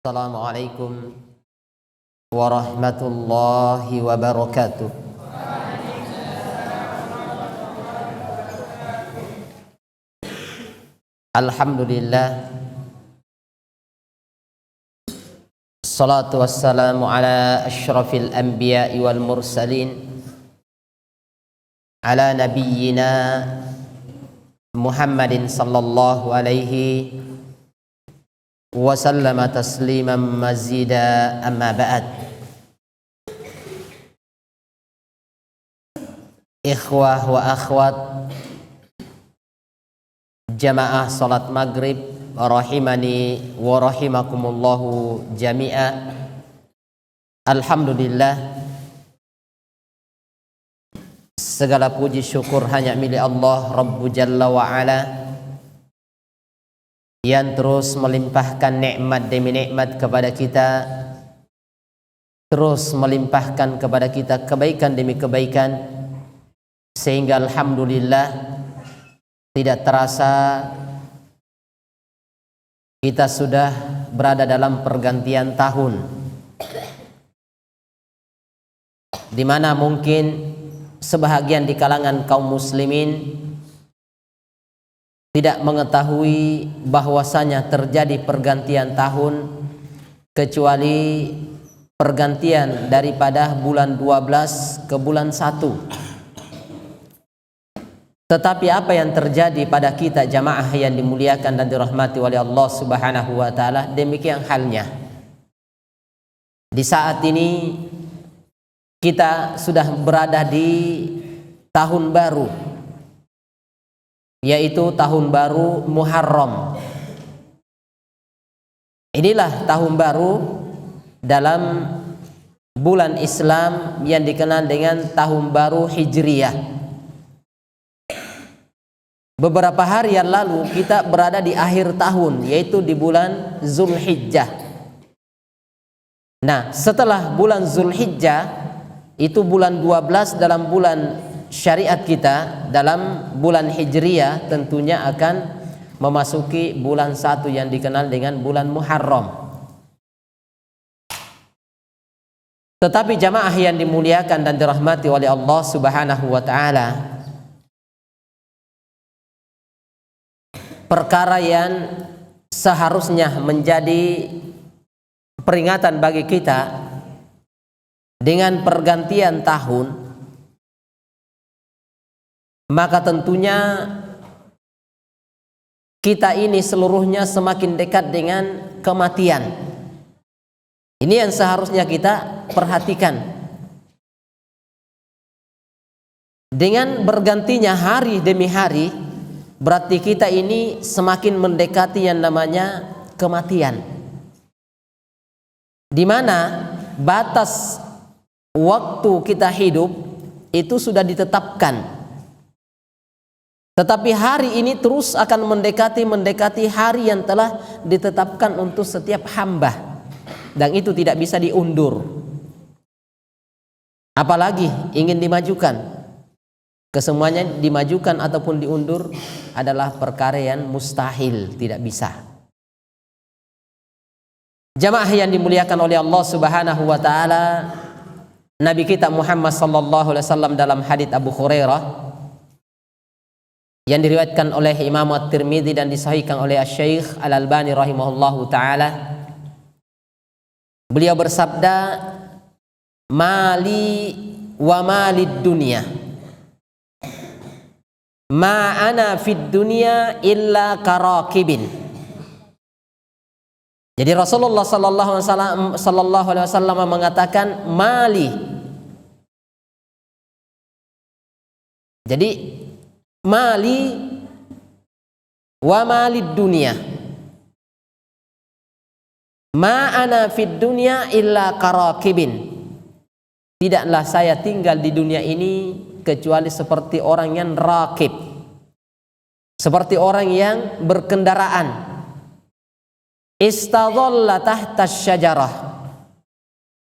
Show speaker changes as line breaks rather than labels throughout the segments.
Assalamualaikum warahmatullahi wabarakatuh. Alhamdulillah, salatu wassalamu ala asyrafil anbiya'i wal mursalin, ala nabiyyina Muhammadin sallallahu alaihi wa sallama tasliman mazida, amma ba'd. Ikhwah wa akhwat jamaah salat maghrib rahimani wa rahimakumullahu jami'a. Alhamdulillah, segala puji syukur hanya milik Allah Rabbu Jalla wa Ala yang terus melimpahkan nikmat demi nikmat kepada kita, terus melimpahkan kepada kita kebaikan demi kebaikan, sehingga alhamdulillah tidak terasa kita sudah berada dalam pergantian tahun, di mana mungkin sebahagian di kalangan kaum muslimin tidak mengetahui bahwasanya terjadi pergantian tahun kecuali pergantian daripada bulan 12 ke bulan 1. Tetapi apa yang terjadi pada kita jamaah yang dimuliakan dan dirahmati oleh Allah Subhanahu wa taala, demikian halnya. Di saat ini kita sudah berada di tahun baru, yaitu tahun baru Muharram. Inilah tahun baru dalam bulan Islam yang dikenal dengan tahun baru Hijriyah. Beberapa hari yang lalu kita berada di akhir tahun, yaitu di bulan Zulhijjah. Nah, setelah bulan Zulhijjah, itu bulan 12 dalam bulan syariat kita, dalam bulan Hijriyah tentunya akan memasuki bulan 1 yang dikenal dengan bulan Muharram. Tetapi jamaah yang dimuliakan dan dirahmati oleh Allah Subhanahu wa taala, perkara yang seharusnya menjadi peringatan bagi kita dengan pergantian tahun, maka tentunya kita ini seluruhnya semakin dekat dengan kematian. Ini yang seharusnya kita perhatikan. Dengan bergantinya hari demi hari, berarti kita ini semakin mendekati yang namanya kematian, di mana batas waktu kita hidup itu sudah ditetapkan. Tetapi hari ini terus akan mendekati hari yang telah ditetapkan untuk setiap hamba, dan itu tidak bisa diundur. Apalagi ingin dimajukan. Kesemuanya dimajukan ataupun diundur adalah perkara yang mustahil, tidak bisa. Jamaah yang dimuliakan oleh Allah Subhanahu wa taala, Nabi kita Muhammad sallallahu alaihi wasallam dalam hadits Abu Hurairah yang diriwayatkan oleh Imam At-Tirmidzi dan disahihkan oleh Asy-Syaikh Al-Albani rahimahullahu taala, beliau bersabda, "Mali wa malid dunya, ma ana fid dunya illa karakibin." Jadi Rasulullah sallallahu alaihi wasallam mengatakan mali. Jadi mali wa malid dunya, ma ana fid dunya illa karakibin. Tidaklah saya tinggal di dunia ini kecuali seperti orang yang rakib, seperti orang yang berkendaraan. Istadhalla tahta syajarah,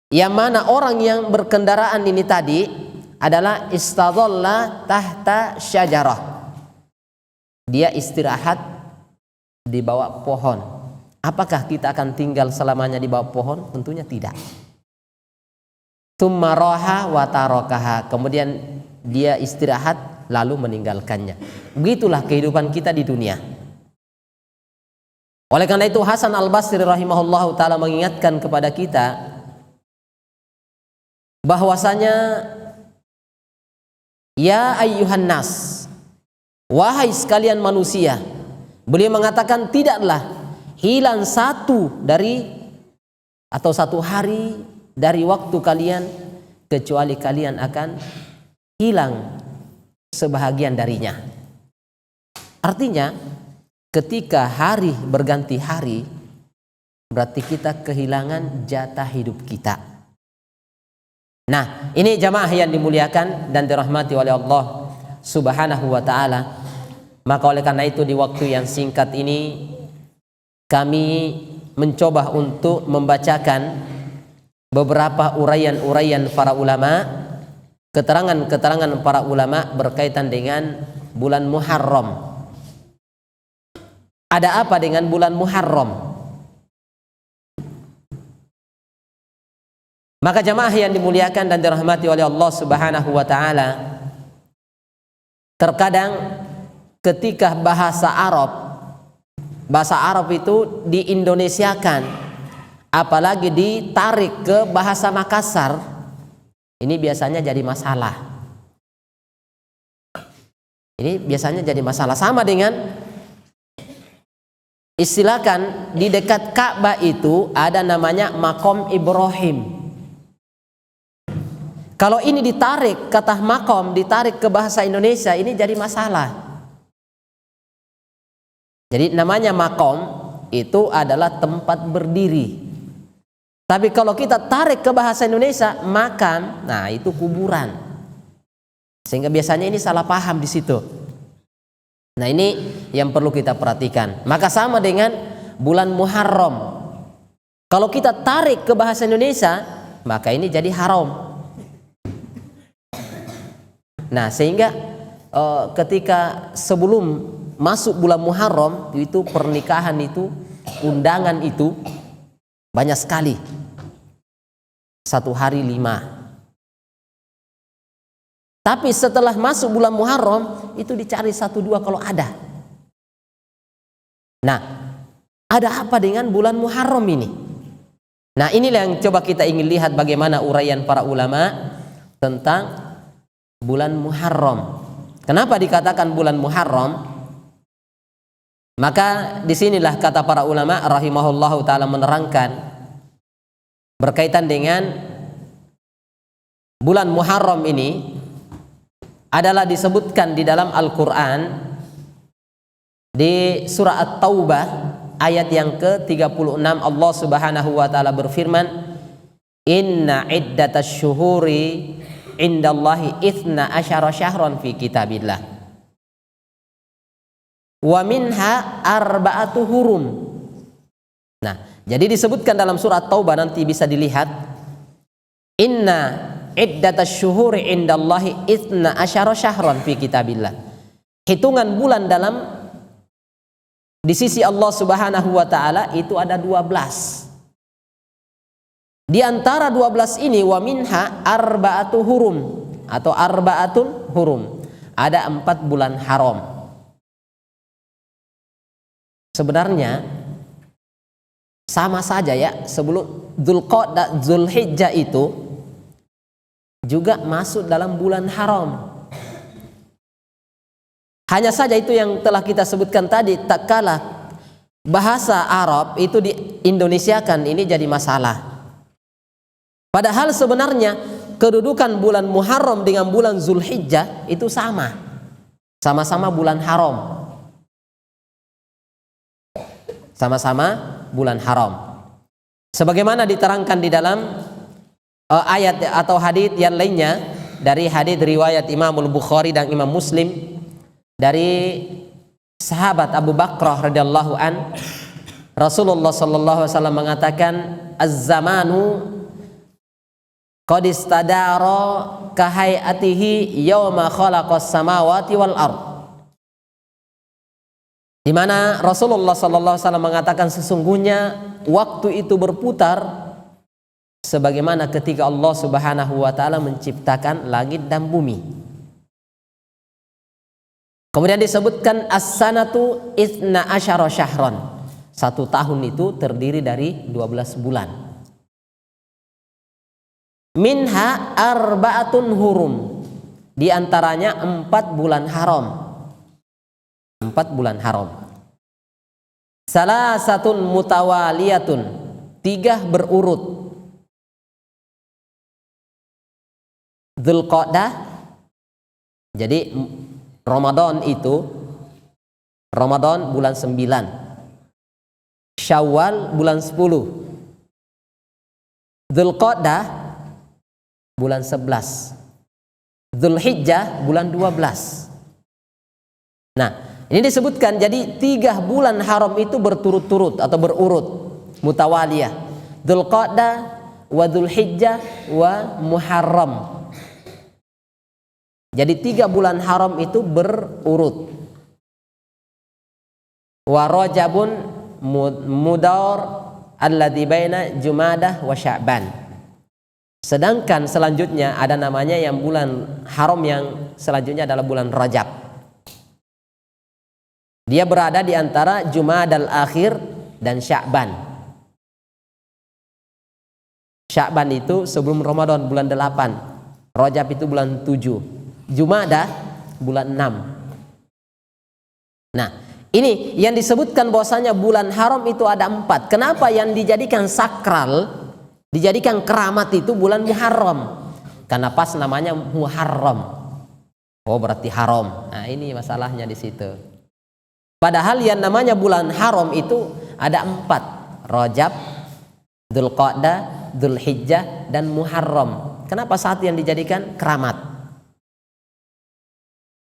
yang mana orang yang berkendaraan ini tadi adalah istadhalla tahta syajarah, dia istirahat di bawah pohon. Apakah kita akan tinggal selamanya di bawah pohon? Tentunya tidak. Tsumma raha wa tarakaha, kemudian dia istirahat lalu meninggalkannya. Begitulah kehidupan kita di dunia. Oleh karena itu Hasan Al-Basri rahimahullahu taala mengingatkan kepada kita bahwasanya ya ayyuhan nas, wahai sekalian manusia. Beliau mengatakan tidaklah hilang satu hari dari waktu kalian kecuali kalian akan hilang sebahagian darinya. Artinya ketika hari berganti hari berarti kita kehilangan jatah hidup kita. Nah, ini jamaah yang dimuliakan dan dirahmati oleh Allah Subhanahu wa taala. Maka oleh karena itu di waktu yang singkat ini kami mencoba untuk membacakan beberapa uraian-uraian para ulama, keterangan-keterangan para ulama berkaitan dengan bulan Muharram. Ada apa dengan bulan Muharram? Maka jamaah yang dimuliakan dan dirahmati oleh Allah Subhanahu wa taala, terkadang ketika bahasa Arab itu diindonesiakan, apalagi ditarik ke bahasa Makassar, ini biasanya jadi masalah. Ini biasanya jadi masalah. Sama dengan istilahkan di dekat Ka'bah itu ada namanya Maqam Ibrahim. Kalau ini ditarik kata maqam, ditarik ke bahasa Indonesia, ini jadi masalah. Jadi namanya maqam itu adalah tempat berdiri. Tapi kalau kita tarik ke bahasa Indonesia makam, nah itu kuburan. Sehingga biasanya ini salah paham di situ. Nah ini yang perlu kita perhatikan. Maka sama dengan bulan Muharram. Kalau kita tarik ke bahasa Indonesia, maka ini jadi haram. Nah sehingga ketika sebelum masuk bulan Muharram itu pernikahan itu, undangan itu banyak sekali. 1 hari 5. Tapi setelah masuk bulan Muharram itu dicari 1-2 kalau ada. Nah, ada apa dengan bulan Muharram ini? Nah, inilah yang coba kita ingin lihat bagaimana uraian para ulama tentang bulan Muharram. Kenapa dikatakan bulan Muharram? Maka disinilah kata para ulama rahimahullahu taala menerangkan berkaitan dengan bulan Muharram ini adalah disebutkan di dalam Al-Quran di surah At-Taubah ayat yang ke-36. Allah Subhanahu wa taala berfirman, inna iddatasy syuhuri indallahi 12 syahran fi kitabillah wa minha 4 hurum. Nah, jadi disebutkan dalam surat Taubah, nanti bisa dilihat, inna iddatasy syuhuri indallahi 12 syahran fi kitabillah. Hitungan bulan di sisi Allah Subhanahu wa taala itu ada 12. Di antara 12 ini wa minha 4 hurum atau 4 hurum. Ada 4 bulan haram. Sebenarnya sama saja ya, sebelum Dzulqa'dah, Dzulhijjah itu juga masuk dalam bulan haram. Hanya saja itu yang telah kita sebutkan tadi, tak kalah bahasa Arab itu diindonesiakan, ini jadi masalah. Padahal sebenarnya kedudukan bulan Muharram dengan bulan Dzulhijjah itu sama. Sama-sama bulan haram. Sama-sama bulan haram. Sebagaimana diterangkan di dalam ayat atau hadits yang lainnya, dari hadits riwayat Imam Al-Bukhari dan Imam Muslim dari sahabat Abu Bakrah radhiyallahu an, Rasulullah sallallahu alaihi wasallam mengatakan, az-zamanu qad istadara ka hayatihi yauma khalaqas samawati wal ard. di mana Rasulullah SAW mengatakan sesungguhnya waktu itu berputar sebagaimana ketika Allah Subhanahu wa taala menciptakan langit dan bumi. Kemudian disebutkan as-sanatu itsna asyara syahran. 1 tahun itu terdiri dari 12 bulan. Minha arba'atun hurum. Di antaranya 4 bulan haram. 4 bulan haram. Salasatun mutawaliyatun. 3 berurut. Dzulqa'dah. Jadi Ramadan itu Ramadan bulan 9. Syawal bulan 10. Dzulqa'dah bulan 11. Dzulhijjah bulan 12. Nah, ini disebutkan jadi 3 bulan haram itu berturut-turut atau berurut, mutawaliyah. Dzulqa'dah wa Dzulhijjah wa Muharram. Jadi 3 bulan haram itu berurut. Wa Rajabun Mudar alladzi baina Jumadah wa Sya'ban. Sedangkan selanjutnya ada namanya yang bulan haram yang selanjutnya adalah bulan Rajab. Dia berada di antara Jumadal Akhir dan Sya'ban. Sya'ban itu sebelum Ramadan bulan 8. Rajab itu bulan 7. Jumadah bulan 6. Nah, ini yang disebutkan bahwasanya bulan haram itu ada 4. Kenapa yang dijadikan sakral, dijadikan keramat itu bulan Muharram? Karena pas namanya Muharram. Oh, berarti haram. Nah, ini masalahnya di situ. Padahal yang namanya bulan haram itu ada 4. Rajab, Dzulqa'dah, Dzulhijjah, dan Muharram. Kenapa satu yang dijadikan keramat?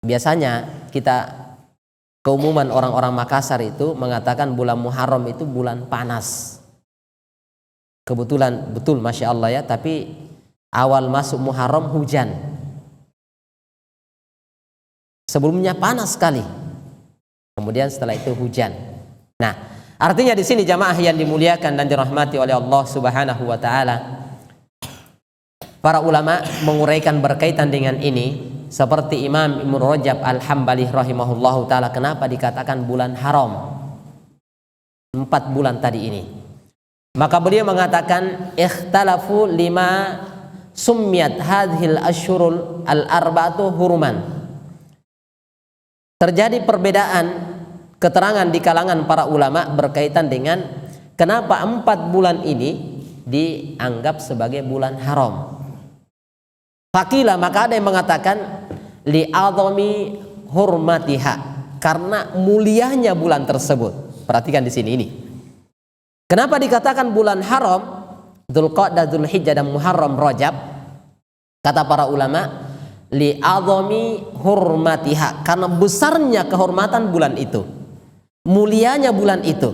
Biasanya kita keumuman orang-orang Makassar itu mengatakan bulan Muharram itu bulan panas. Kebetulan betul, Masya Allah ya, tapi awal masuk Muharram hujan. Sebelumnya panas sekali. Kemudian setelah itu hujan. Nah, artinya di sini jamaah yang dimuliakan dan dirahmati oleh Allah Subhanahu wa taala, para ulama menguraikan berkaitan dengan ini. Seperti Imam Ibnu Rajab Al-Hambali rahimahullahu taala, kenapa dikatakan bulan haram 4 bulan tadi ini? Maka beliau mengatakan ikhtalafu lima summiyat hadhil asyurul al-arba'atu huruman. Terjadi perbedaan keterangan di kalangan para ulama berkaitan dengan kenapa 4 bulan ini dianggap sebagai bulan haram. Fakila, maka ada yang mengatakan li'adhami hurmatiha, karena mulianya bulan tersebut. Perhatikan di sini ini. Kenapa dikatakan bulan haram? Dzulqa'dah, Dzulhijjah, dan Muharram, Rajab. Kata para ulama, li'adhami hurmatiha, karena besarnya kehormatan bulan itu, mulianya bulan itu.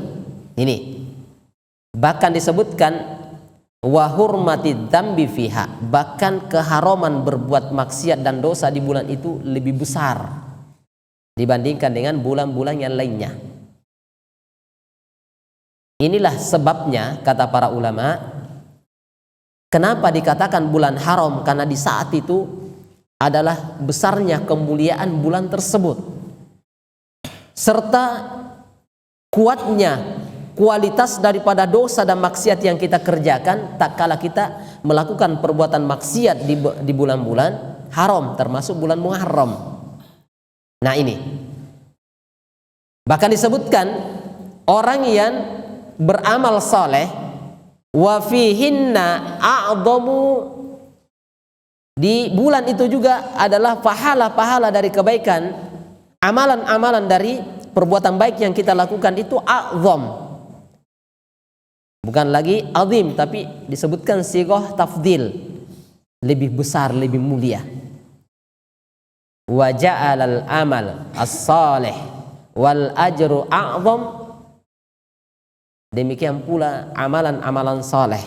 Ini bahkan disebutkan wa hurmatid dzambi fiha, bahkan keharaman berbuat maksiat dan dosa di bulan itu lebih besar dibandingkan dengan bulan-bulan yang lainnya. Inilah sebabnya kata para ulama, kenapa dikatakan bulan haram, karena di saat itu adalah besarnya kemuliaan bulan tersebut serta kuatnya kualitas daripada dosa dan maksiat yang kita kerjakan tak kala kita melakukan perbuatan maksiat di bulan-bulan haram, termasuk bulan Muharram. Nah, ini bahkan disebutkan orang yang beramal saleh wa fihinna a'dhamu, di bulan itu juga adalah pahala-pahala dari kebaikan, amalan-amalan dari perbuatan baik yang kita lakukan itu a'dham. Bukan lagi azim, tapi disebutkan sighah tafdil, lebih besar, lebih mulia. Wa ja'alal amal as-salih wal ajru a'zam. Demikian pula amalan-amalan saleh,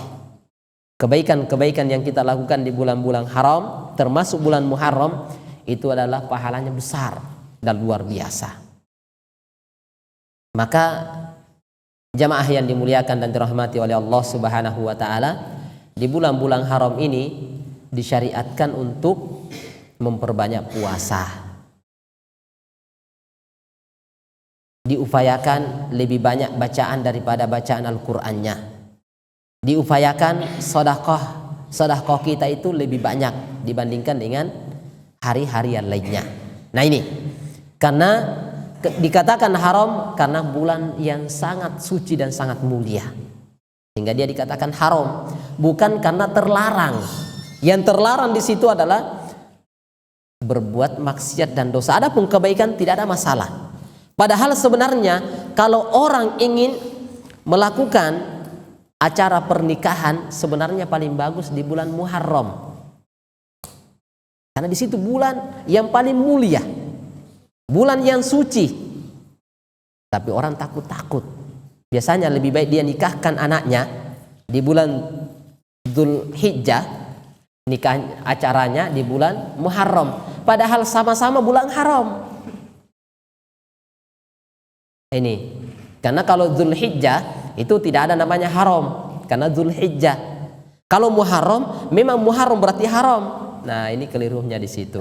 kebaikan-kebaikan yang kita lakukan di bulan-bulan haram, termasuk bulan Muharram, itu adalah pahalanya besar dan luar biasa. Maka jamaah yang dimuliakan dan dirahmati oleh Allah Subhanahu wa taala, di bulan-bulan haram ini disyariatkan untuk memperbanyak puasa. Diupayakan lebih banyak bacaan daripada bacaan Al-Qur'annya. Diupayakan sedekah kita itu lebih banyak dibandingkan dengan hari-hari yang lainnya. Nah ini karena dikatakan haram karena bulan yang sangat suci dan sangat mulia, sehingga dia dikatakan haram, bukan karena terlarang. Yang terlarang di situ adalah berbuat maksiat dan dosa. Adapun kebaikan tidak ada masalah. Padahal sebenarnya kalau orang ingin melakukan acara pernikahan, sebenarnya paling bagus di bulan Muharram, karena di situ bulan yang paling mulia, bulan yang suci. Tapi orang takut-takut. Biasanya lebih baik dia nikahkan anaknya di bulan Dzulhijjah, nikah acaranya di bulan Muharram, padahal sama-sama bulan haram. Ini karena kalau Dzulhijjah itu tidak ada namanya haram, karena Dzulhijjah. Kalau Muharram memang Muharram berarti haram. Nah, ini kelirunya di situ.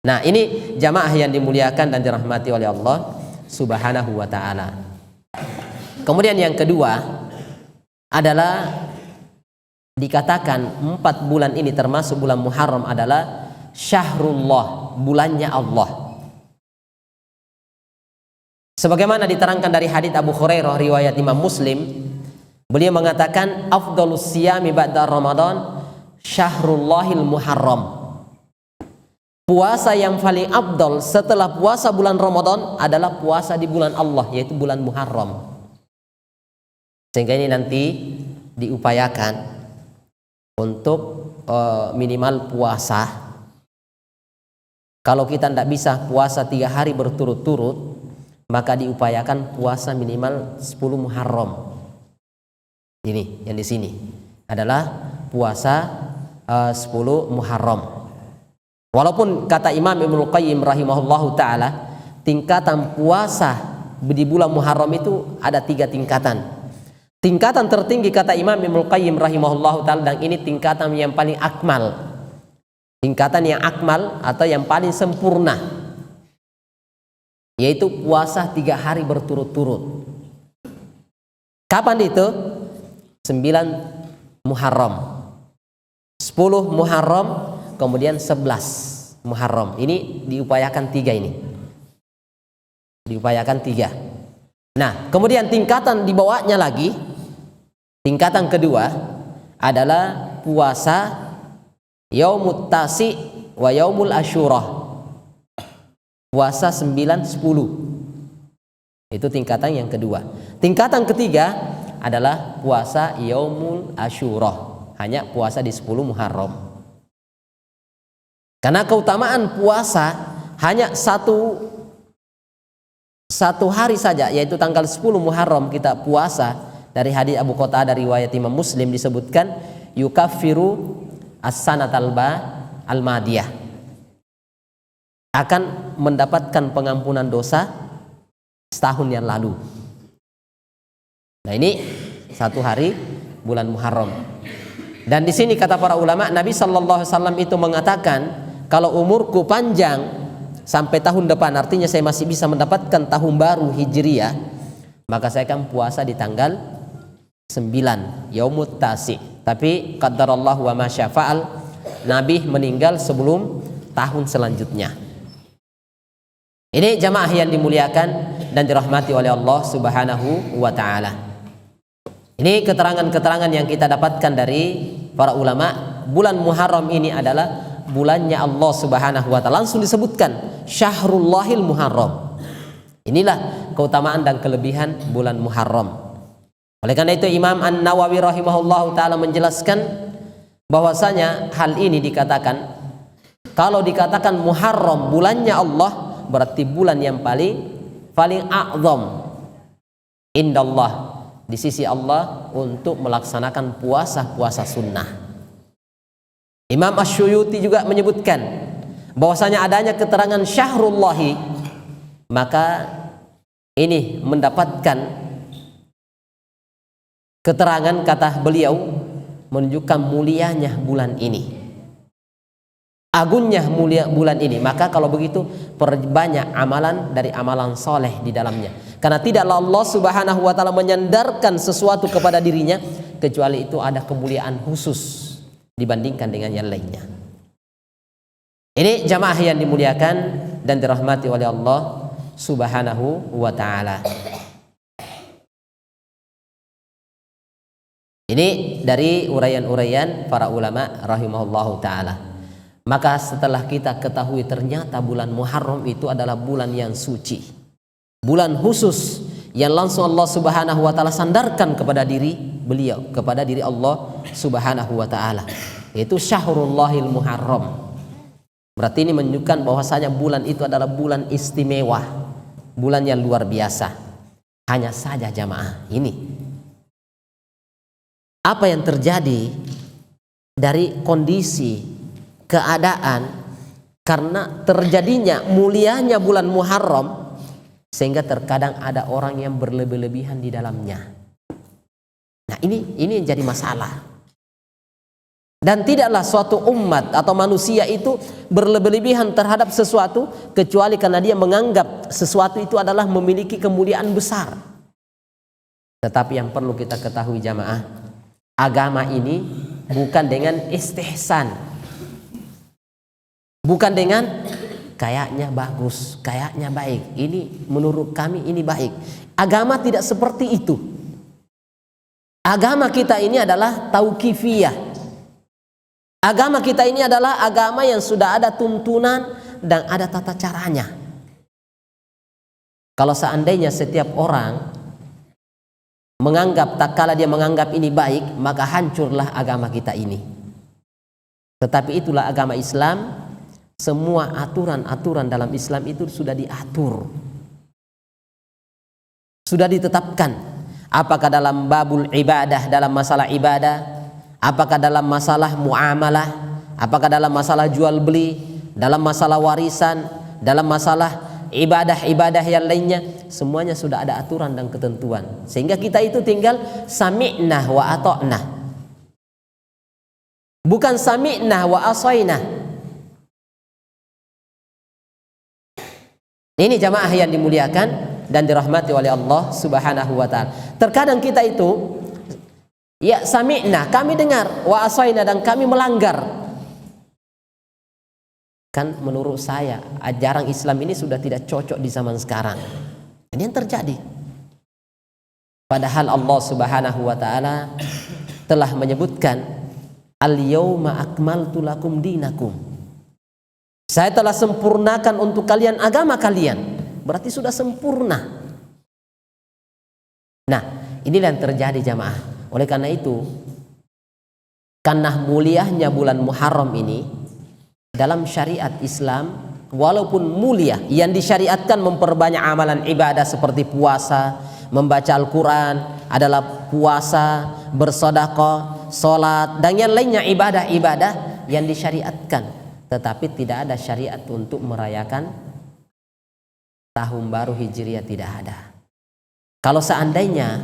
Nah, ini jamaah yang dimuliakan dan dirahmati oleh Allah Subhanahu wa ta'ala. Kemudian yang kedua adalah dikatakan 4 bulan ini termasuk bulan Muharram adalah syahrullah, bulannya Allah. Sebagaimana diterangkan dari hadits Abu Hurairah riwayat Imam Muslim, beliau mengatakan afdhalus siyami ba'da Ramadan syahrullahil Muharram. Puasa yang paling afdal setelah puasa bulan Ramadan adalah puasa di bulan Allah, yaitu bulan Muharram. Sehingga ini nanti diupayakan untuk minimal puasa. Kalau kita tidak bisa puasa 3 hari berturut-turut, maka diupayakan puasa minimal 10 Muharram. Ini yang di sini adalah puasa 10 Muharram. Walaupun kata Imam Ibnu Qayyim rahimahullahu ta'ala, tingkatan puasa di bulan Muharram itu ada 3 tingkatan. Tingkatan tertinggi kata Imam Ibnu Qayyim rahimahullahu ta'ala, dan ini tingkatan yang paling akmal, tingkatan yang akmal atau yang paling sempurna, yaitu puasa 3 hari berturut-turut. Kapan itu? 9 Muharram, 10 Muharram, kemudian 11 Muharram. Ini diupayakan 3 ini. Diupayakan 3. Nah, kemudian tingkatan di bawahnya lagi, tingkatan kedua adalah puasa Yaumut Tasi wa Yaumul Asyura. Puasa 9, 10. Itu tingkatan yang kedua. Tingkatan ketiga adalah puasa Yaumul Asyura, hanya puasa di 10 Muharram. Karena keutamaan puasa hanya satu hari saja, yaitu tanggal 10 Muharram kita puasa. Dari hadits Abu Qatadah riwayat Imam Muslim disebutkan yukaffiru as-sanatal al-madiyah, akan mendapatkan pengampunan dosa setahun yang lalu. Nah, ini 1 hari bulan Muharram. Dan di sini kata para ulama, Nabi sallallahu alaihi wasallam itu mengatakan, kalau umurku panjang sampai tahun depan, artinya saya masih bisa mendapatkan tahun baru Hijriah, maka saya akan puasa di tanggal 9 Yaumut Tasi. Tapi qaddarallahu wa ma syafa'al, Nabi meninggal sebelum tahun selanjutnya. Ini jamaah yang dimuliakan dan dirahmati oleh Allah Subhanahu wa ta'ala. Ini keterangan-keterangan yang kita dapatkan dari para ulama. Bulan Muharram ini adalah bulannya Allah Subhanahu wa ta'ala. Langsung disebutkan Syahrullahil Muharram. Inilah keutamaan dan kelebihan bulan Muharram. Oleh karena itu Imam An-Nawawi rahimahullahu ta'ala menjelaskan bahwasanya hal ini dikatakan, kalau dikatakan Muharram bulannya Allah, berarti bulan yang paling a'zam indallah, di sisi Allah, untuk melaksanakan puasa-puasa sunnah. Imam Asy-Syuyuti juga menyebutkan bahwasanya adanya keterangan syahrullahi, maka ini mendapatkan keterangan, kata beliau, menunjukkan mulianya bulan ini, agungnya mulia bulan ini. Maka kalau begitu perbanyak amalan dari amalan soleh di dalamnya, karena tidaklah Allah Subhanahu wa ta'ala menyandarkan sesuatu kepada dirinya kecuali itu ada kemuliaan khusus dibandingkan dengan yang lainnya. Ini jamaah yang dimuliakan dan dirahmati oleh Allah Subhanahu wa ta'ala. Ini dari uraian-uraian para ulama rahimahullahu ta'ala. Maka setelah kita ketahui ternyata bulan Muharram itu adalah bulan yang suci, bulan khusus yang langsung Allah Subhanahu wa ta'ala sandarkan kepada diri beliau, kepada diri Allah Subhanahu wa ta'ala, yaitu Syahrullahil Muharram. Berarti ini menunjukkan bahwasanya bulan itu adalah bulan istimewa, bulan yang luar biasa. Hanya saja jamaah, ini apa yang terjadi dari kondisi keadaan karena terjadinya mulianya bulan Muharram, sehingga terkadang ada orang yang berlebih-lebihan di dalamnya. Nah, ini yang jadi masalah. Dan tidaklah suatu umat atau manusia itu berlebih-lebihan terhadap sesuatu kecuali karena dia menganggap sesuatu itu adalah memiliki kemuliaan besar. Tetapi yang perlu kita ketahui jamaah, agama ini bukan dengan istihsan, bukan dengan kayaknya bagus, kayaknya baik, ini menurut kami ini baik. Agama tidak seperti itu. Agama kita ini adalah tauqifiyah. Agama kita ini adalah agama yang sudah ada tuntunan dan ada tata caranya. Kalau seandainya setiap orang menganggap, tak kala dia menganggap ini baik, maka hancurlah agama kita ini. Tetapi itulah agama Islam. Semua aturan-aturan dalam Islam itu sudah diatur, sudah ditetapkan. Apakah dalam babul ibadah, dalam masalah ibadah, apakah dalam masalah muamalah, apakah dalam masalah jual beli, dalam masalah warisan, dalam masalah ibadah-ibadah yang lainnya, semuanya sudah ada aturan dan ketentuan. Sehingga kita itu tinggal sami'na wa ata'na, bukan sami'na wa asaina. Ini jamaah yang dimuliakan dan dirahmati oleh Allah Subhanahu wa ta'ala. Terkadang kita itu ya sami'na, kami dengar, wa asaina, dan kami melanggar. Kan menurut saya ajaran Islam ini sudah tidak cocok di zaman sekarang. Ini yang terjadi. Padahal Allah Subhanahu wa ta'ala telah menyebutkan al-yauma akmaltu lakum dinakum. Saya telah sempurnakan untuk kalian agama kalian. Berarti sudah sempurna. Nah, inilah yang terjadi jamaah. Oleh karena itu, karena mulianya bulan Muharram ini dalam syariat Islam, walaupun mulia, yang disyariatkan memperbanyak amalan ibadah seperti puasa, membaca Al-Quran, adalah puasa, bersedekah, sholat, dan yang lainnya ibadah-ibadah yang disyariatkan. Tetapi tidak ada syariat untuk merayakan tahun baru Hijriah, tidak ada. Kalau seandainya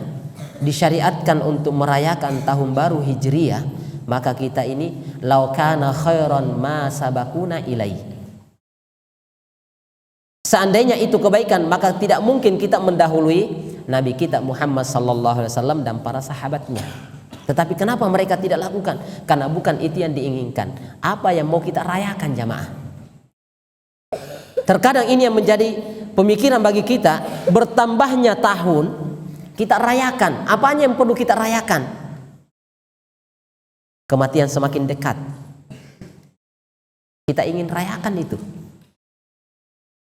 disyariatkan untuk merayakan tahun baru Hijriah, maka kita ini lau kana khairan ma sabakuna ilaih. Seandainya itu kebaikan, maka tidak mungkin kita mendahului Nabi kita Muhammad sallallahu alaihi wasallam dan para sahabatnya. Tetapi kenapa mereka tidak lakukan? Karena bukan itu yang diinginkan. Apa yang mau kita rayakan jamaah? Terkadang ini yang menjadi pemikiran bagi kita, bertambahnya tahun kita rayakan. Apanya yang perlu kita rayakan? Kematian semakin dekat, kita ingin rayakan itu.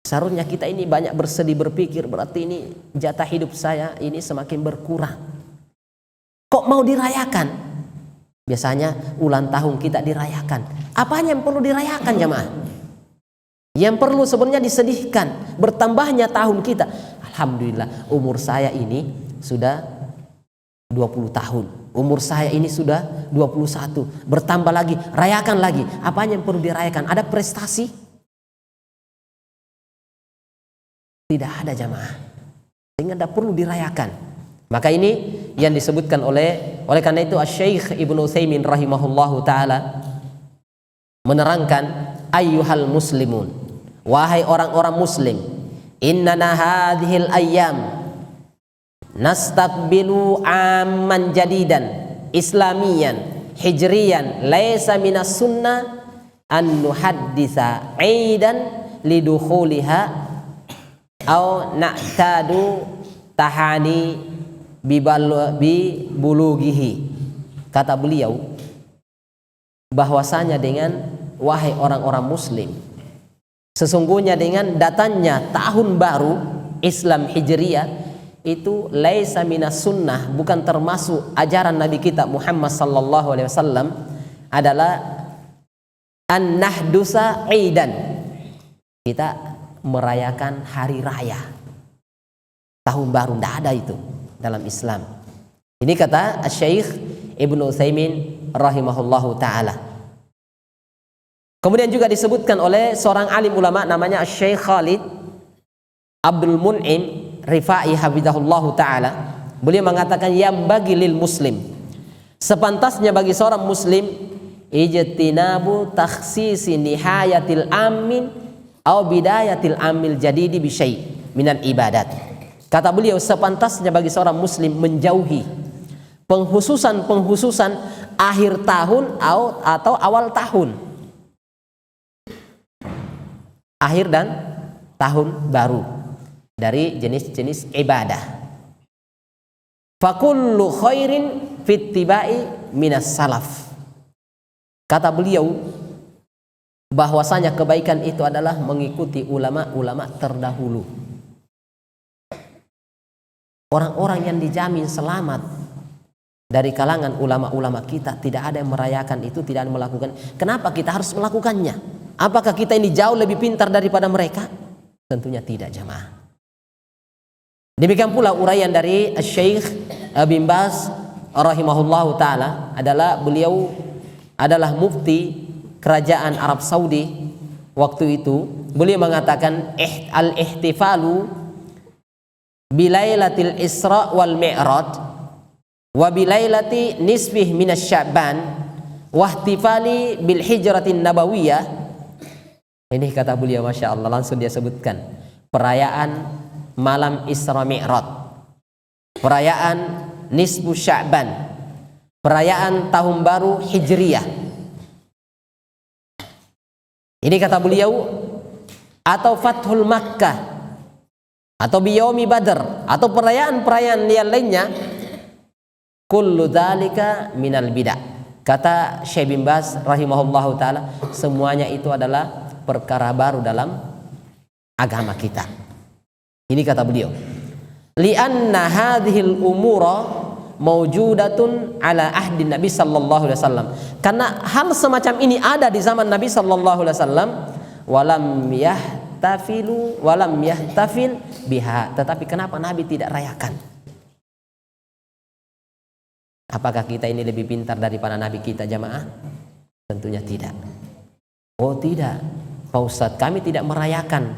Seharusnya kita ini banyak bersedih, berpikir berarti ini jatah hidup saya ini semakin berkurang. Kok mau dirayakan? Biasanya ulang tahun kita dirayakan. Apanya yang perlu dirayakan jamaah? Yang perlu sebenarnya disedihkan, bertambahnya tahun kita. Alhamdulillah umur saya ini sudah 20 tahun. Umur saya ini sudah 21. Bertambah lagi, rayakan lagi. Apanya yang perlu dirayakan? Ada prestasi? Tidak ada jamaah. sehingga tidak perlu dirayakan. Maka ini yang disebutkan oleh karena itu Asy-Syaikh Ibnu Utsaimin rahimahullahu taala menerangkan, ayyuhal muslimun, wahai orang-orang muslim, innana hadhil ayyam nastaqbilu amman jadidan islamiyan hijriyan laisa minas sunnah an nuhadditsa aidan lidukhuliha au na'tadu tahani bibulughihi. Kata beliau bahwasanya dengan wahai orang-orang muslim, sesungguhnya dengan datangnya tahun baru Islam Hijriyah itu laisa minas sunnah, bukan termasuk ajaran Nabi kita Muhammad sallallahu alaihi wasallam, adalah an nahdusa aidan, kita merayakan hari raya tahun baru. Tidak ada itu dalam Islam. Ini kata Asy-Syaikh Ibnu Utsaimin rahimahullahu taala. Kemudian juga disebutkan oleh seorang alim ulama namanya Asy-Syaikh Khalid Abdul Mun'im Rifai hafizahullahu taala. Beliau mengatakan, yang bagi lil muslim, sepantasnya bagi seorang muslim, ijtinabu takhsisi nihayatil amin au bidayatil amil jadidi bi syai' minal ibadat. Kata beliau, sepantasnya bagi seorang muslim menjauhi penghususan akhir tahun atau awal tahun, akhir dan tahun baru dari jenis-jenis ibadah. Fakullu khairin fittibai minas salaf. Kata beliau bahwasanya kebaikan itu adalah mengikuti ulama-ulama terdahulu. Orang-orang yang dijamin selamat dari kalangan ulama-ulama kita, tidak ada yang merayakan itu, tidak ada yang melakukan. Kenapa kita harus melakukannya? Apakah kita ini jauh lebih pintar daripada mereka? Tentunya tidak, jamaah. Demikian pula uraian dari Syekh bin Baz rahimahullahu taala, beliau adalah mufti kerajaan Arab Saudi waktu itu. Beliau mengatakan, al-ihtifalu bilailatil Isra wal Mi'raj wa bilailati nisfih minas Sya'ban wa ihtifali bil hijratin nabawiyah. Ini kata beliau, masya Allah, langsung dia sebutkan perayaan malam Isra Mi'raj, perayaan nisfu Sya'ban, perayaan tahun baru Hijriyah. Ini kata beliau, atau Fathul Makkah, atau Biyaumi Badr, atau perayaan-perayaan yang lainnya, kullu dzalika minal bid'ah. Kata Syekh bin Baz rahimahullahu taala, semuanya itu adalah perkara baru dalam agama kita. Ini kata beliau, li'anna hadhil umura mawjudatun ala ahdi Nabi sallallahu alaihi wasallam. Karena hal semacam ini ada di zaman Nabi sallallahu alaihi wasallam, walam yahtafil biha. Tetapi kenapa Nabi tidak rayakan? Apakah kita ini lebih pintar daripada Nabi kita, jamaah? Tentunya tidak. Oh tidak, Pak Ustadz, kami tidak merayakan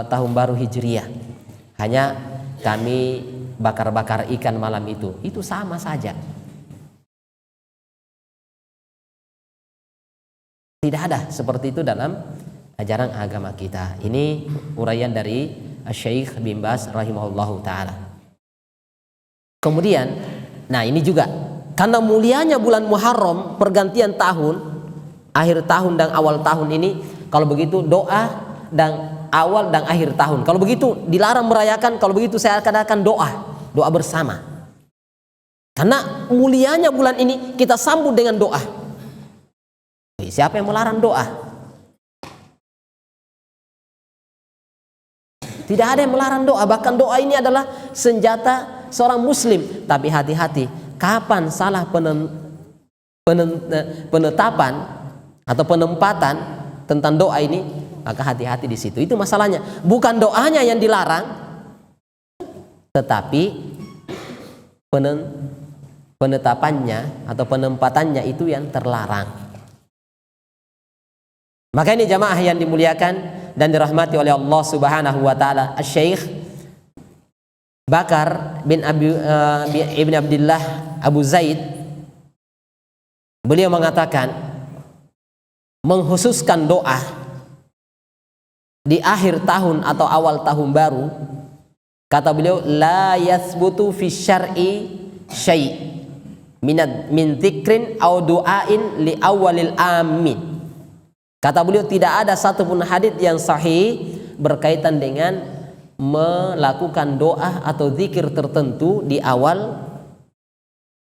tahun baru Hijriyah. Hanya kami bakar-bakar ikan malam itu sama saja. Tidak ada seperti itu dalam ajaran agama kita. Ini uraian dari Syekh bin Baz rahimahullahu taala. Kemudian, nah ini juga karena mulianya bulan Muharram, pergantian tahun, akhir tahun dan awal tahun ini, kalau begitu doa dan awal dan akhir tahun, kalau begitu dilarang merayakan. Kalau begitu saya akan doa bersama. Karena mulianya bulan ini kita sambut dengan doa. Siapa yang melarang doa? Tidak ada yang melarang doa. Bahkan doa ini adalah senjata seorang muslim. Tapi hati-hati, kapan salah penetapan atau penempatan tentang doa ini, maka hati-hati di situ. Itu masalahnya. Bukan doanya yang dilarang, tetapi penetapannya atau penempatannya itu yang terlarang. Maka ini jamaah yang dimuliakan dan dirahmati oleh Allah Subhanahu wa taala, Asy-Syaikh Bakar ibn Abdullah Abu Zaid, beliau mengatakan menghususkan doa di akhir tahun atau awal tahun baru, kata beliau, la yathbutu fi syar'i syai' min dzikrin aw du'ain li awalil amin. Kata beliau, tidak ada satupun hadits yang sahih berkaitan dengan melakukan doa atau zikir tertentu di awal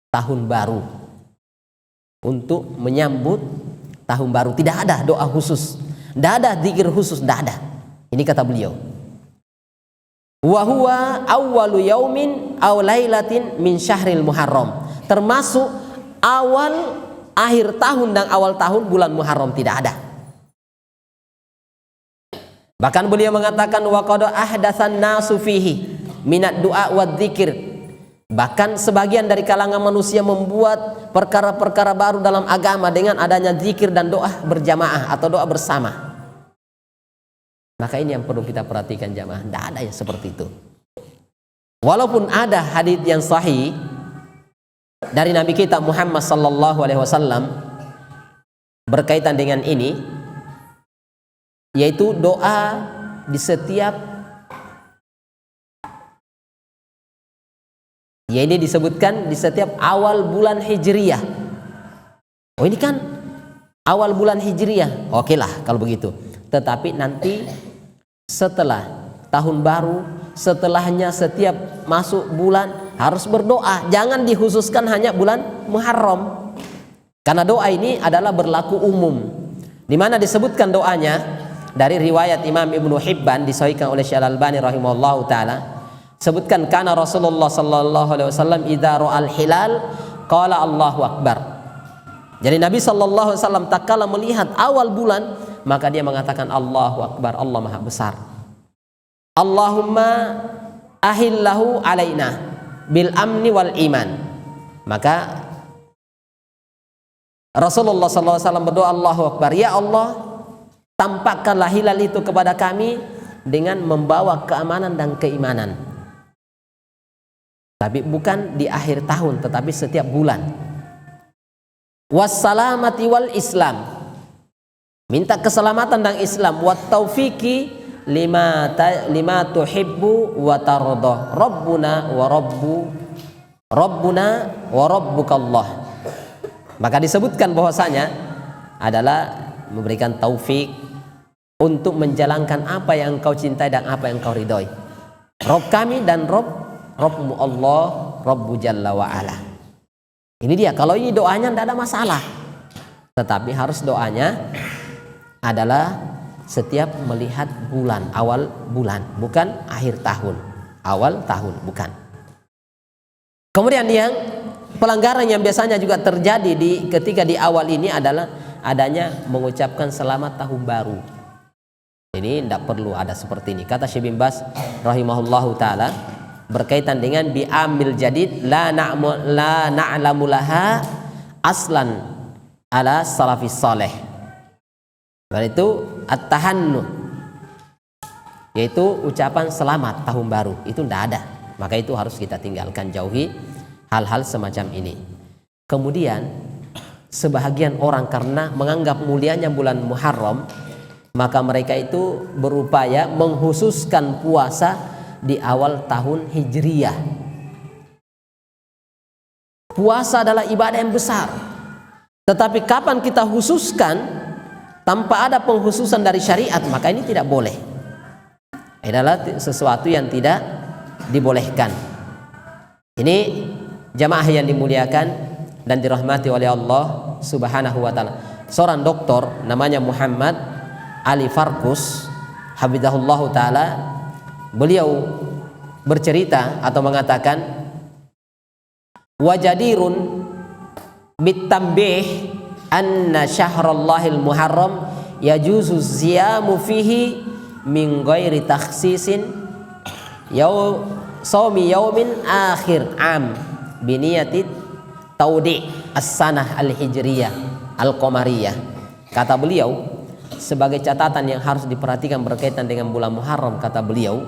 tahun baru untuk menyambut tahun baru. Tidak ada doa khusus, tidak ada zikir khusus, tidak ada. Ini kata beliau. Wa huwa awwalu yaumin aw lailatin min syahril Muharram. Termasuk awal akhir tahun dan awal tahun bulan Muharram, tidak ada. Bahkan beliau mengatakan wa qad ahdatsan nasu fihi minad du'a wa dzikir. Bahkan sebagian dari kalangan manusia membuat perkara-perkara baru dalam agama dengan adanya zikir dan doa berjamaah atau doa bersama. Maka ini yang perlu kita perhatikan jamaah, tidak ada yang seperti itu. Walaupun ada hadits yang sahih dari Nabi kita Muhammad sallallahu alaihi wasallam berkaitan dengan ini, yaitu doa di setiap, ya ini disebutkan di setiap awal bulan Hijriyah. Oh ini kan awal bulan Hijriyah, oke lah kalau begitu. Tetapi nanti setelah tahun baru, setelahnya setiap masuk bulan harus berdoa. Jangan dikhususkan hanya bulan Muharram, karena doa ini adalah berlaku umum. Di mana disebutkan doanya dari riwayat Imam Ibnu Hibban, disahihkan oleh Syekh Al-Albani rahimahullahu taala. Sebutkan kana Rasulullah sallallahu alaihi wasallam idza ra'al hilal qala Allahu akbar. Jadi Nabi sallallahu alaihi wasallam tatkala melihat awal bulan, maka dia mengatakan Allahu akbar, Allah Maha besar. Allahumma ahillahu alaina bil amni wal iman. Maka Rasulullah SAW berdoa Allahu akbar, ya Allah, tampakkanlah hilal itu kepada kami dengan membawa keamanan dan keimanan. Tapi bukan di akhir tahun, tetapi setiap bulan. Wassalamati wal Islam, minta keselamatan dan Islam. Wat taufiqi lima tuhibbu wa tarda. Rabbuna wa rabbukallah. Maka disebutkan bahwasanya adalah memberikan taufik untuk menjalankan apa yang engkau cintai dan apa yang engkau ridhoi. Rabb kami dan Rabbmu Allah, Rabbu Jalla wa Ala. Ini dia, kalau ini doanya tidak ada masalah. Tetapi harus doanya adalah setiap melihat bulan, awal bulan, bukan akhir tahun, awal tahun, bukan. Kemudian yang pelanggaran yang biasanya juga terjadi ketika di awal ini adalah adanya mengucapkan selamat tahun baru. Ini tidak perlu ada seperti ini. Kata Syekh bin Baz rahimahullahu taala berkaitan dengan bi'amil jadid la na'lamu laha aslan ala salafis saleh. Itu at-tahannu, yaitu ucapan selamat tahun baru, itu tidak ada. Maka itu harus kita tinggalkan, jauhi hal-hal semacam ini. Kemudian sebahagian orang karena menganggap mulianya bulan Muharram, maka mereka itu berupaya menghususkan puasa di awal tahun Hijriyah. Puasa adalah ibadah yang besar, tetapi kapan kita khususkan tanpa ada pengkhususan dari syariat, maka ini tidak boleh. Ini adalah sesuatu yang tidak dibolehkan. Ini jamaah yang dimuliakan dan dirahmati oleh Allah Subhanahu wa taala. Seorang doktor namanya Muhammad Ali Farkus hafizahullahu taala, beliau bercerita atau mengatakan wajadirun bitambbih anna syahrallahil muharram yajuzu ziyamu fihi min ghairi takhsisin sawmi yaumin akhir am biniyati taudi as-sanah al-hijriyah al-qamariyah. Kata beliau, sebagai catatan yang harus diperhatikan berkaitan dengan bulan Muharram, kata beliau,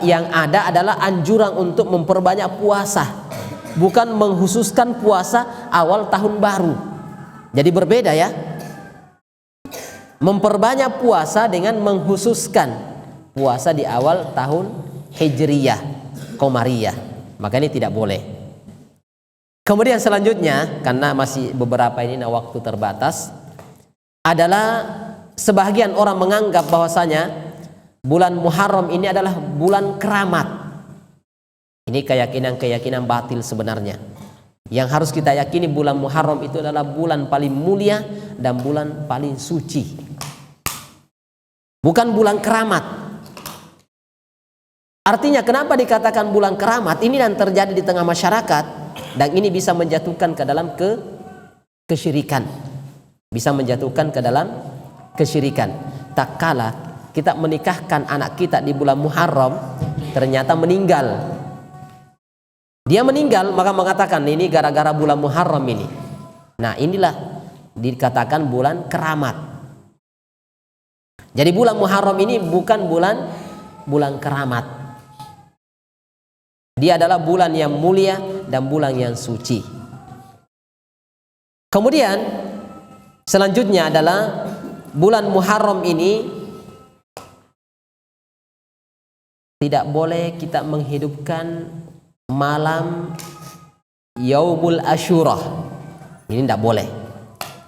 yang ada adalah anjuran untuk memperbanyak puasa, bukan menghususkan puasa awal tahun baru. Jadi berbeda ya. Memperbanyak puasa dengan menghususkan puasa di awal tahun Hijriyah, Qamariyah. Maka ini tidak boleh. Kemudian selanjutnya, karena masih beberapa ini waktu terbatas, adalah sebagian orang menganggap bahwasanya bulan Muharram ini adalah bulan keramat. Ini keyakinan-keyakinan batil sebenarnya. Yang harus kita yakini, bulan Muharram itu adalah bulan paling mulia dan bulan paling suci, bukan bulan keramat. Artinya kenapa dikatakan bulan keramat? Ini yang terjadi di tengah masyarakat, dan ini bisa menjatuhkan ke dalam kesyirikan. Bisa menjatuhkan ke dalam kesyirikan. Tak kala kita menikahkan anak kita di bulan Muharram, ternyata meninggal. Dia meninggal, maka mengatakan ini gara-gara bulan Muharram ini. Nah, inilah dikatakan bulan keramat. Jadi bulan Muharram ini bukan bulan keramat. Dia adalah bulan yang mulia dan bulan yang suci. Kemudian selanjutnya adalah bulan Muharram ini tidak boleh kita menghidupkan malam Yaumul Asyura. Ini tidak boleh.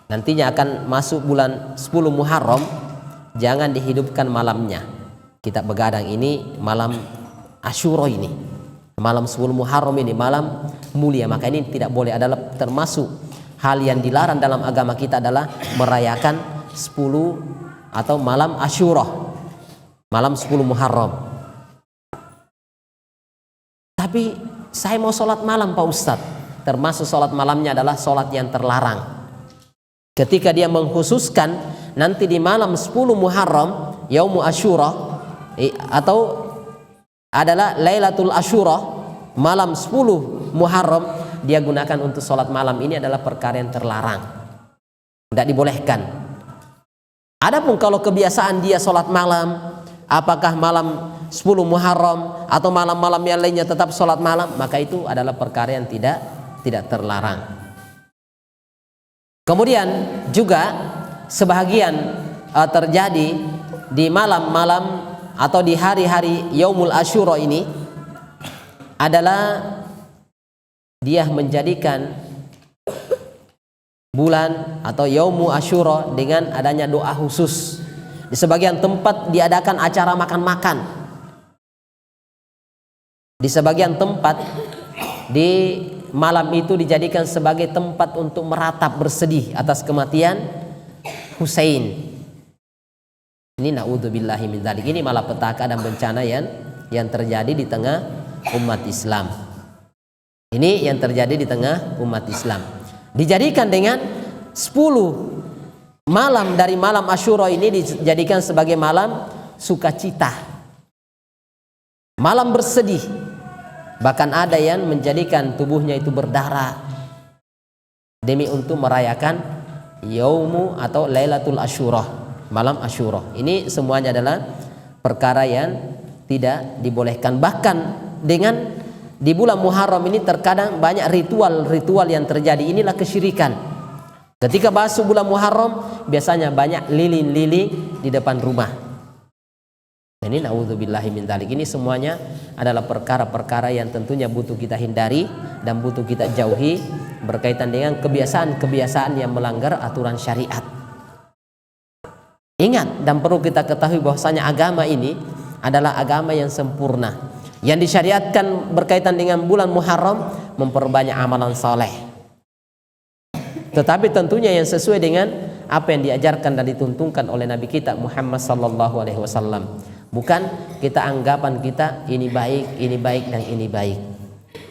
Nantinya akan masuk bulan 10 Muharram, jangan dihidupkan malamnya. Kita begadang ini malam Asyura ini, malam 10 Muharram ini malam mulia. Maka ini tidak boleh, adalah termasuk hal yang dilarang dalam agama kita adalah merayakan 10 atau malam Asyura, malam 10 Muharram. Tapi saya mau sholat malam Pak Ustadz. Termasuk sholat malamnya adalah sholat yang terlarang. Ketika dia mengkhususkan nanti di malam 10 Muharram Yaumu Asyura, atau adalah Lailatul Asyura, malam 10 Muharram, dia gunakan untuk sholat malam. Ini adalah perkara yang terlarang, tidak dibolehkan. Adapun kalau kebiasaan dia sholat malam, apakah malam 10 Muharram atau malam-malam yang lainnya tetap sholat malam, maka itu adalah perkara yang tidak terlarang. Kemudian juga sebahagian terjadi di malam-malam atau di hari-hari Yaumul Asyura ini adalah dia menjadikan bulan atau Yaumu Asyura dengan adanya doa khusus. Di sebagian tempat diadakan acara makan-makan. Di sebagian tempat di malam itu dijadikan sebagai tempat untuk meratap bersedih atas kematian Husain. Ini naudzubillahi min dzalik. Ini malapetaka dan bencana yang terjadi di tengah umat Islam. Ini yang terjadi di tengah umat Islam. Dijadikan dengan 10 malam dari malam Asyura ini dijadikan sebagai malam sukacita, malam bersedih. Bahkan ada yang menjadikan tubuhnya itu berdarah demi untuk merayakan Yaumu atau Lailatul Asyura, malam Asyura. Ini semuanya adalah perkara yang tidak dibolehkan. Bahkan dengan di bulan Muharram ini terkadang banyak ritual-ritual yang terjadi. Inilah kesyirikan. Ketika masuk bulan Muharram biasanya banyak lilin-lilin di depan rumah. Ini naudzubillahi min dzalik. Ini semuanya adalah perkara-perkara yang tentunya butuh kita hindari dan butuh kita jauhi berkaitan dengan kebiasaan-kebiasaan yang melanggar aturan syariat. Ingat dan perlu kita ketahui bahwasanya agama ini adalah agama yang sempurna. Yang disyariatkan berkaitan dengan bulan Muharram memperbanyak amalan saleh. Tetapi tentunya yang sesuai dengan apa yang diajarkan dan dituntunkan oleh Nabi kita Muhammad sallallahu alaihi wasallam. Bukan kita anggapan kita ini baik dan ini baik.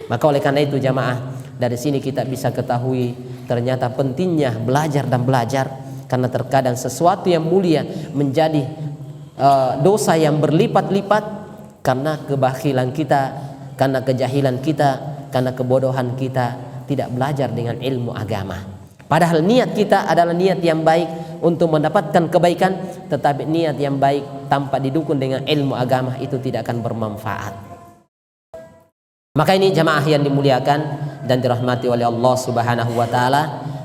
Maka oleh karena itu jamaah, dari sini kita bisa ketahui ternyata pentingnya belajar dan belajar, karena terkadang sesuatu yang mulia menjadi dosa yang berlipat-lipat karena kebakhilan kita, karena kejahilan kita, karena kebodohan kita tidak belajar dengan ilmu agama. Padahal niat kita adalah niat yang baik untuk mendapatkan kebaikan, tetapi niat yang baik tanpa didukung dengan ilmu agama itu tidak akan bermanfaat. Maka ini jamaah yang dimuliakan dan dirahmati oleh Allah Subhanahu wa taala.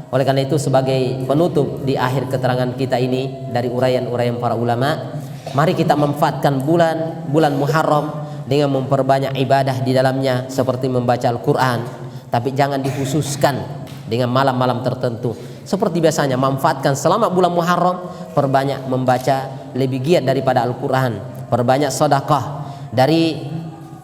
Oleh karena itu, sebagai penutup di akhir keterangan kita ini dari uraian-uraian para ulama, mari kita manfaatkan bulan Muharram dengan memperbanyak ibadah di dalamnya seperti membaca Al-Qur'an, tapi jangan dikhususkan dengan malam-malam tertentu. Seperti biasanya, manfaatkan selama bulan Muharram, perbanyak membaca, lebih giat daripada Al-Qur'an, perbanyak sedekah. Dari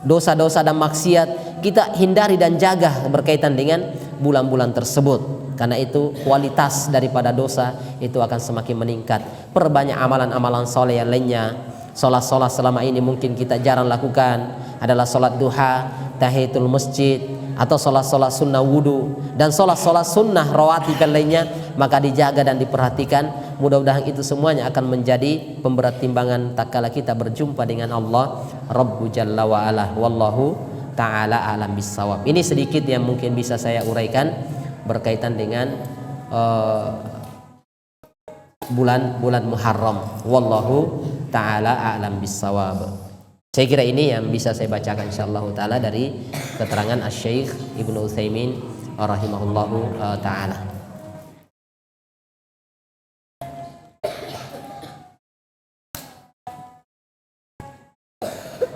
dosa-dosa dan maksiat kita hindari dan jaga berkaitan dengan bulan-bulan tersebut. Karena itu kualitas daripada dosa itu akan semakin meningkat. Perbanyak amalan-amalan soleh yang lainnya. Sholat-sholat selama ini mungkin kita jarang lakukan, adalah sholat duha, tahiyatul masjid, atau sholat-sholat sunnah wudu, dan sholat-sholat sunnah rawatib yang lainnya, maka dijaga dan diperhatikan. Mudah-mudahan itu semuanya akan menjadi pemberat timbangan tatkala kita berjumpa dengan Allah Rabbu Jalla wa Ala. Wallahu ta'ala alam bissawab. Ini sedikit yang mungkin bisa saya uraikan berkaitan dengan bulan Muharram. Wallahu ta'ala a'lam bissawab. Saya kira ini yang bisa saya bacakan insyaallah taala dari keterangan Asy-Syaikh Ibnu Utsaimin rahimahullahu taala.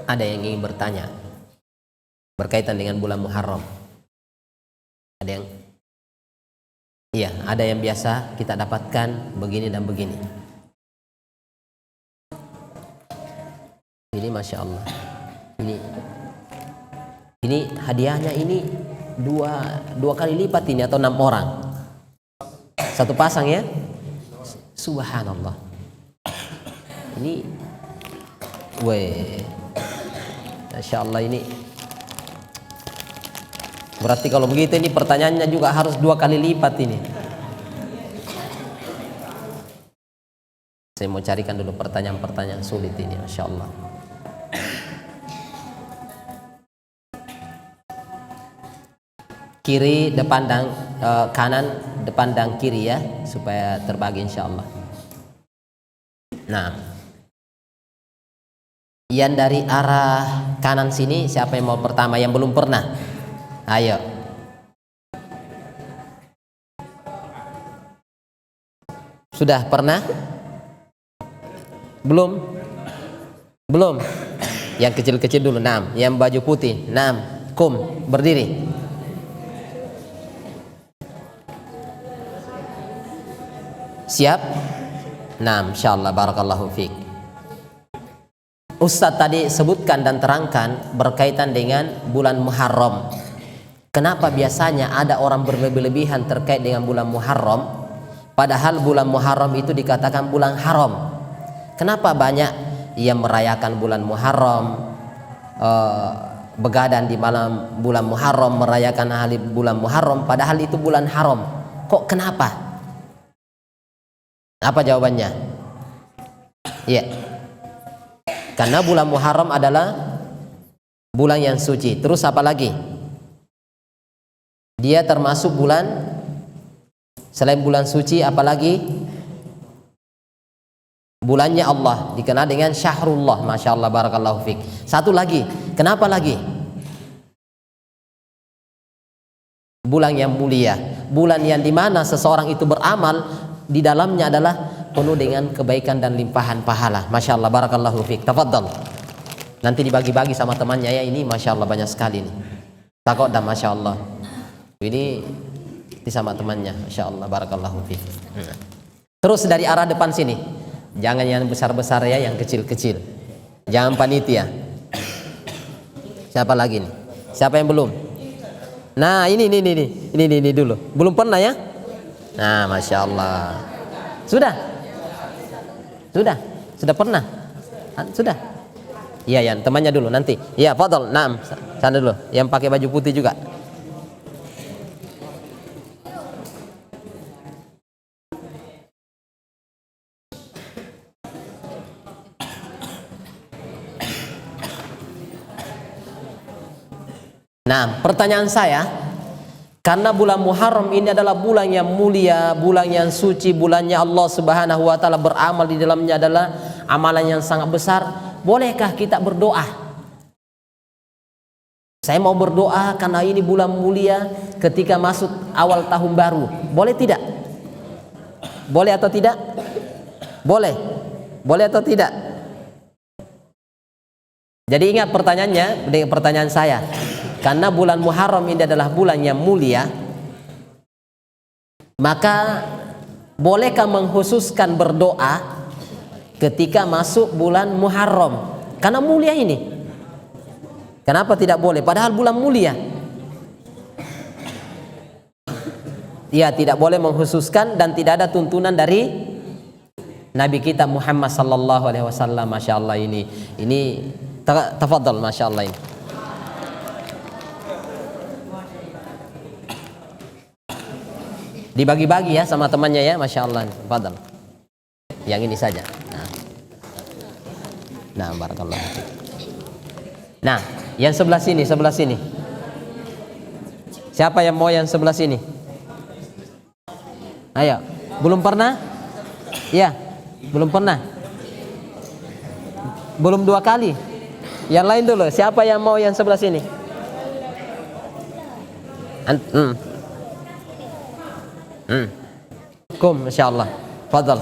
Ada yang ingin bertanya berkaitan dengan bulan Muharram? Ada yang? Iya, ada yang biasa kita dapatkan begini dan begini. Ini masya Allah. Ini hadiahnya ini dua kali lipat ini, atau 6 orang. Satu pasang ya. Subhanallah. Ini, masya Allah ini. Berarti kalau begitu ini pertanyaannya juga harus 2 kali lipat ini. Saya mau carikan dulu pertanyaan-pertanyaan sulit ini, masya Allah. Kiri depan dan kanan, depan dan kiri ya, supaya terbagi insya Allah. Nah, yang dari arah kanan sini siapa yang mau pertama yang belum pernah? Ayo. Sudah pernah? Belum? Belum. Yang kecil-kecil dulu. 6. Yang baju putih. 6. Kum, berdiri. Siap? 6. Insyaallah, barakallahu fiik. Ustadz tadi sebutkan dan terangkan berkaitan dengan bulan Muharram. Kenapa biasanya ada orang berlebih-lebihan terkait dengan bulan Muharram, padahal bulan Muharram itu dikatakan bulan haram? Kenapa banyak yang merayakan bulan Muharram, begadang di malam bulan Muharram, merayakan hari bulan Muharram, padahal itu bulan haram? Kok kenapa? Apa jawabannya? Iya. Karena bulan Muharram adalah bulan yang suci. Terus apa lagi? Dia termasuk bulan, selain bulan suci apalagi? Bulannya Allah, dikenal dengan Syahrullah. Masya Allah, barakallahu fiik. Satu lagi, kenapa lagi? Bulan yang mulia, bulan yang dimana seseorang itu beramal di dalamnya adalah penuh dengan kebaikan dan limpahan pahala. Masya Allah, barakallahu fiik. Tafadhal. Nanti dibagi-bagi sama temannya ya, ini masya Allah banyak sekali nih. Takut dan masya Allah. Ini sama temannya, masya Allah, barakallahu fiik. Terus dari arah depan sini, jangan yang besar-besar ya, yang kecil-kecil. Jangan panitia. Siapa lagi nih? Siapa yang belum? Nah, ini dulu. Belum pernah ya? Nah, masya Allah. Sudah pernah? Sudah. Iya, yang temannya dulu nanti. Iya, fadhal. Naam, sana dulu. Yang pakai baju putih juga. Nah, pertanyaan saya, Karena bulan Muharram ini adalah bulan yang mulia, bulan yang suci, bulannya Allah Subhanahu wa taala, beramal di dalamnya adalah amalan yang sangat besar. Bolehkah kita berdoa? Saya mau berdoa karena ini bulan mulia ketika masuk awal tahun baru. Boleh tidak? Boleh atau tidak? Boleh. Boleh atau tidak? Jadi ingat pertanyaannya dengan pertanyaan saya. Karena bulan Muharram ini adalah bulan yang mulia, maka bolehkah mengkhususkan berdoa ketika masuk bulan Muharram? Karena mulia ini. Kenapa tidak boleh? Padahal bulan mulia. Ya, tidak boleh mengkhususkan dan tidak ada tuntunan dari Nabi kita Muhammad sallallahu alaihi wasallam. Masya Allah ini tafadhal, masya Allah ini. Dibagi-bagi ya sama temannya ya, masya Allah. Tafadhal. Yang ini saja. Nah, barakallah. Nah, yang sebelah sini, sebelah sini. Siapa yang mau yang sebelah sini? Ayo, belum pernah? Ya, belum pernah. Belum 2 kali. Yang lain dulu. Siapa yang mau yang sebelah sini? Masya Allah. Fadal.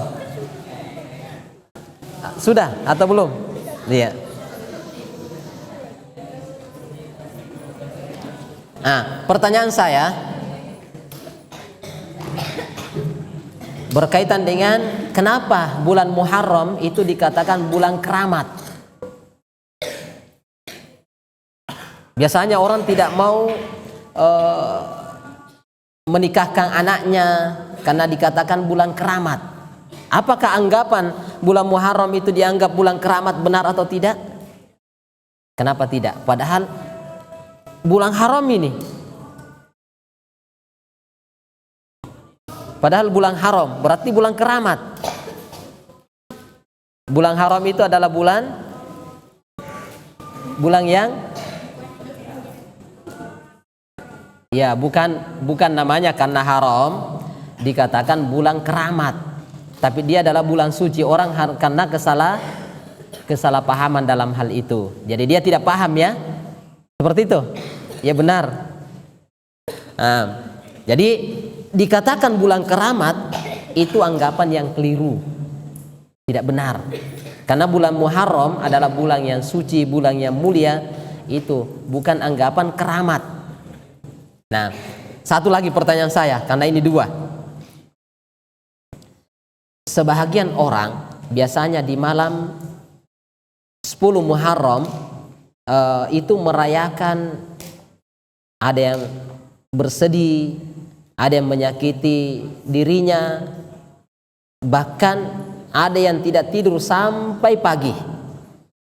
Sudah atau belum? Iya. Pertanyaan saya berkaitan dengan kenapa bulan Muharram itu dikatakan bulan keramat. Biasanya orang tidak mau menikahkan anaknya karena dikatakan bulan keramat. Apakah anggapan bulan Muharram itu dianggap bulan keramat benar atau tidak? Kenapa tidak? Padahal bulan haram ini. Padahal bulan haram, berarti bulan keramat. Bulan haram itu adalah bulan yang ya bukan namanya karena haram dikatakan bulan keramat, tapi dia adalah bulan suci. Orang karena kesalahpahaman dalam hal itu. Jadi dia tidak paham ya. Seperti itu. Ya benar. Jadi dikatakan bulan keramat itu anggapan yang keliru. Tidak benar. Karena bulan Muharram adalah bulan yang suci, bulan yang mulia, itu bukan anggapan keramat. Nah, satu lagi pertanyaan saya, karena ini 2. Sebahagian orang biasanya di malam 10 Muharram itu merayakan, ada yang bersedih, ada yang menyakiti dirinya, bahkan ada yang tidak tidur sampai pagi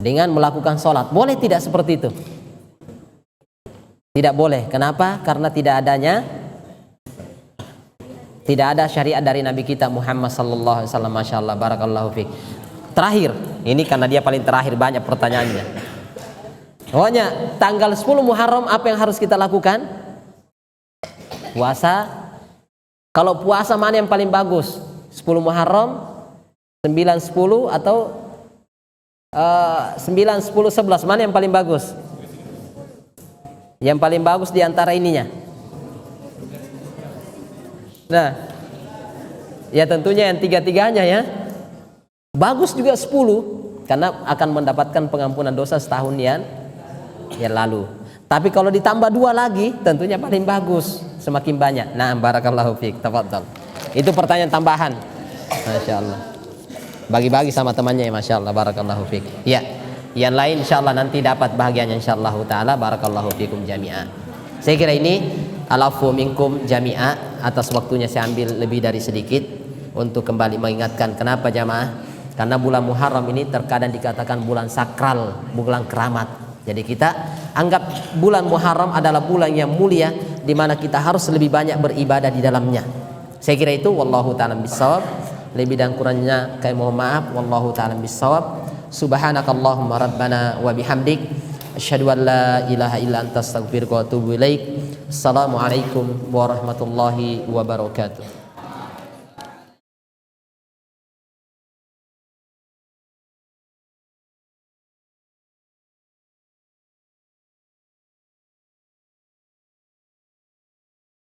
dengan melakukan sholat. Boleh tidak seperti itu? Tidak boleh. Kenapa? Karena tidak ada syariat dari Nabi kita Muhammad sallallahu alaihi wasallam. Masya Allah, barakallahu fiik. Terakhir, ini karena dia paling terakhir banyak pertanyaannya. Pokoknya tanggal 10 Muharram apa yang harus kita lakukan? Puasa. Kalau puasa mana yang paling bagus? 10 Muharram, 9, 10 atau 9, 10, 11, mana yang paling bagus? Yang paling bagus di antara ininya. Nah, ya tentunya yang 3-3-nya ya. Bagus juga 10 karena akan mendapatkan pengampunan dosa setahun yang lalu. Tapi kalau ditambah 2 lagi, tentunya paling bagus, semakin banyak. Nah, barakallahu fiik, tafadhal. Itu pertanyaan tambahan. Masya Allah. Bagi-bagi sama temannya ya, masya Allah, barakallahu fiik. Ya, yang lain insya Allah nanti dapat bahagiannya insya Allah taala. Barakallahu fiikum jami'ah. Saya kira ini alafu minkum jami'ah. Atas waktunya saya ambil lebih dari sedikit untuk kembali mengingatkan kenapa jamaah. Karena bulan Muharram ini terkadang dikatakan bulan sakral, bulan keramat. Jadi kita anggap bulan Muharram adalah bulan yang mulia, di mana kita harus lebih banyak beribadah di dalamnya. Saya kira itu, wallahu ta'ala bissawab. Lebih dan kurangnya kami mohon maaf, wallahu ta'ala bissawab. Subhanakallahumma rabbana wa bihamdik, asyhadu an la ilaha illa anta astaghfiruka wa atubu ilaik. Assalamualaikum warahmatullahi wabarakatuh.